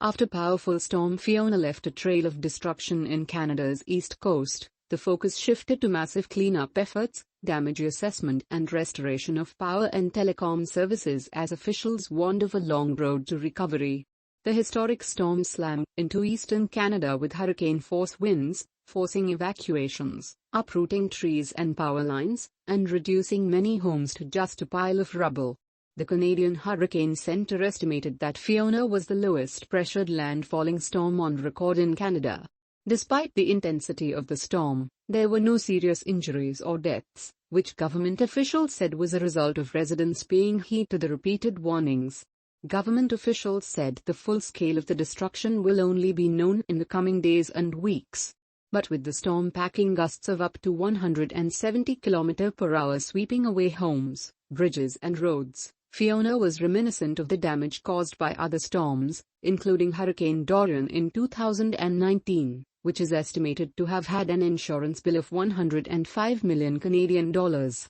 After powerful Storm Fiona left a trail of destruction in Canada's east coast, the focus shifted to massive cleanup efforts, damage assessment and restoration of power and telecom services as officials warned of a long road to recovery. The historic storm slammed into eastern Canada with hurricane-force winds, forcing evacuations, uprooting trees and power lines, and reducing many homes to just a pile of rubble. The Canadian Hurricane Centre estimated that Fiona was the lowest pressured landfalling storm on record in Canada. Despite the intensity of the storm, there were no serious injuries or deaths, which government officials said was a result of residents paying heed to the repeated warnings. Government officials said the full scale of the destruction will only be known in the coming days and weeks. But with the storm packing gusts of up to 170 km/h sweeping away homes, bridges and roads, Fiona was reminiscent of the damage caused by other storms, including Hurricane Dorian in 2019, which is estimated to have had an insurance bill of $105 million Canadian dollars.